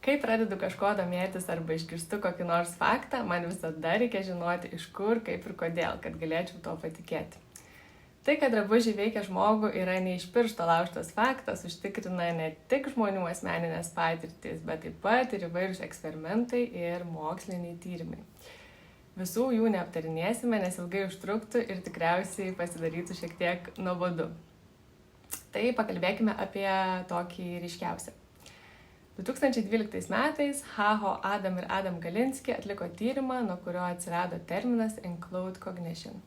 Kai pradedu kažko domėtis arba išgirstu kokį nors faktą, man visada reikia žinoti iš kur, kaip ir kodėl, kad galėčiau to patikėti. Tai, kad drabužiai veikia žmogų, yra ne iš piršto laužtas faktas, užtikrina ne tik žmonių asmeninės patirtys, bet taip pat ir įvairūs eksperimentai ir moksliniai tyrimai. Visų jų neaptarinėsime, nes ilgai užtruktų ir tikriausiai pasidarytų šiek tiek nuobodu. Tai pakalbėkime apie tokį ryškiausią. 2012 metais Haho, Adam ir Adam Galinski atliko tyrimą, nuo kurio atsirado terminas Enclothed Cognition.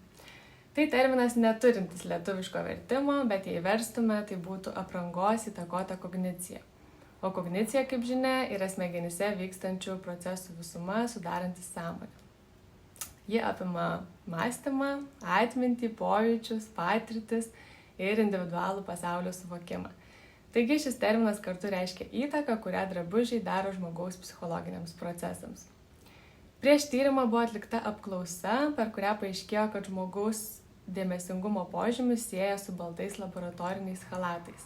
Tai terminas neturintis lietuviško vertimo, bet jei verstume, tai būtų aprangos įtakota kognicija. O kognicija, kaip žinia, yra smegenyse vykstančių procesų visuma sudarantis sąmonę. Ji apima mąstymą, atmintį, pojūčius, patirtis ir individualų pasaulio suvokimą. Taigi šis terminas kartu reiškia įtaką, kurią drabužiai daro žmogaus psichologiniams procesams. Prieš tyrimą buvo atlikta apklausa, per kurią paaiškėjo, kad žmogaus dėmesingumo požymis sieja su baltais laboratoriniais chalatais.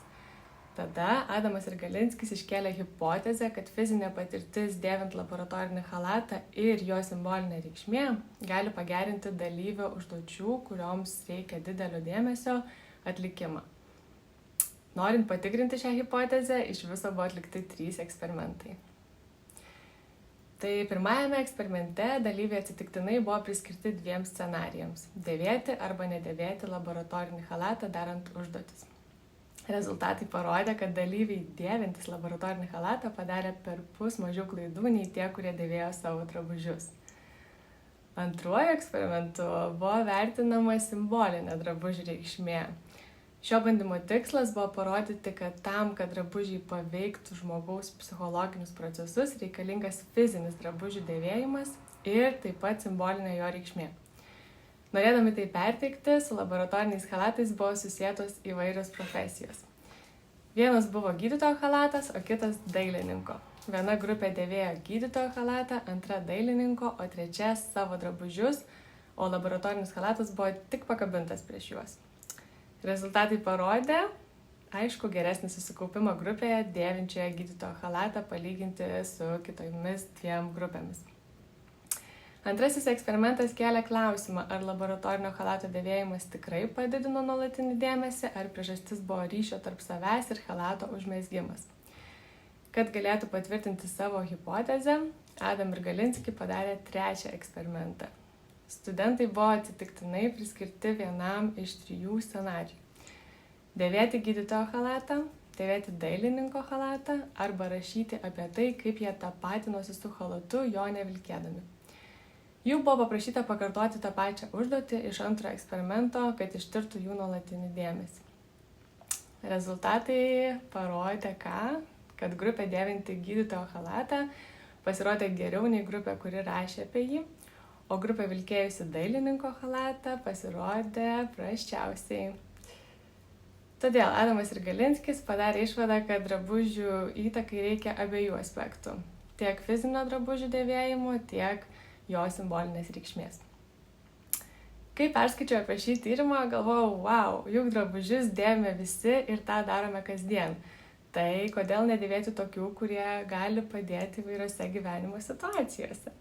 Tada Adamas ir Galinskis iškėlė hipotezę, kad fizinė patirtis dėvint laboratorinį chalatą ir jo simbolinė reikšmė gali pagerinti dalyvio užduočių, kurioms reikia didelio dėmesio atlikimą. Norint patikrinti šią hipotezę, iš viso buvo atlikti 3 eksperimentai. Tai pirmajame eksperimente dalyviai atsitiktinai buvo priskirti 2 scenarijams – dėvėti arba nedėvėti laboratorinį chalatą darant užduotis. Rezultatai parodė, kad dalyviai dėvintys laboratorinį chalatą padarė perpus mažiau klaidų nei tie, kurie dėvėjo savo drabužius. Antruoju eksperimentu buvo vertinama simbolinė drabužių reikšmė. Šio bandymo tikslas buvo parodyti, kad tam, kad drabužiai paveiktų žmogaus psichologinius procesus, reikalingas fizinis drabužių dėvėjimas ir taip pat simbolinė jo reikšmė. Norėdami tai perteikti, su laboratoriniais chalatais buvo susietos įvairios profesijos. Vienas buvo gydytojo chalatas, o kitas dailininko. Viena grupė dėvėjo gydytojo chalatą, antra dailininko, o trečia savo drabužius, o laboratorinis chalatas buvo tik pakabintas prieš juos. Rezultatai parodė, aišku, geresnį susikaupimą grupėje dėvinčioje gydytojo chalatą palyginti su kitomis 2 grupėmis. Antrasis eksperimentas kėlė klausimą, ar laboratorinio chalato dėvėjimas tikrai padidino nuolatinį dėmesį, ar priežastis buvo ryšio tarp savęs ir chalato užmezgimas. Kad galėtų patvirtinti savo hipotezę, Adam ir Galinski padarė 3 eksperimentą. Studentai buvo atsitiktinai priskirti vienam iš 3 scenarijų. Dėvėti gydytojo chalatą, dėvėti dailininko chalatą arba rašyti apie tai, kaip jie tapatinosi su chalatu, jo nevilkėdami. Jų buvo paprašyta pakartoti tą pačią užduotį iš antrojo eksperimento, kad ištirtų jų nuolatinį dėmesį. Rezultatai parodė kad grupė dėvinti gydytojo chalatą pasirodė geriau nei grupė, kuri rašė apie jį, o grupė vilkėjusi dailininko chalatą pasirodė prasčiausiai. Todėl Adamas ir Galinskis padarė išvadą, kad drabužių įtakai reikia abiejų aspektų – tiek fizinio drabužių dėvėjimo, tiek jo simbolinės reikšmės. Kai perskaičiau apie šį tyrimą, galvojau, wow, juk drabužius dėvime visi ir tą darome kasdien. Tai kodėl nedėvėti tokių, kurie gali padėti įvairiose gyvenimo situacijose?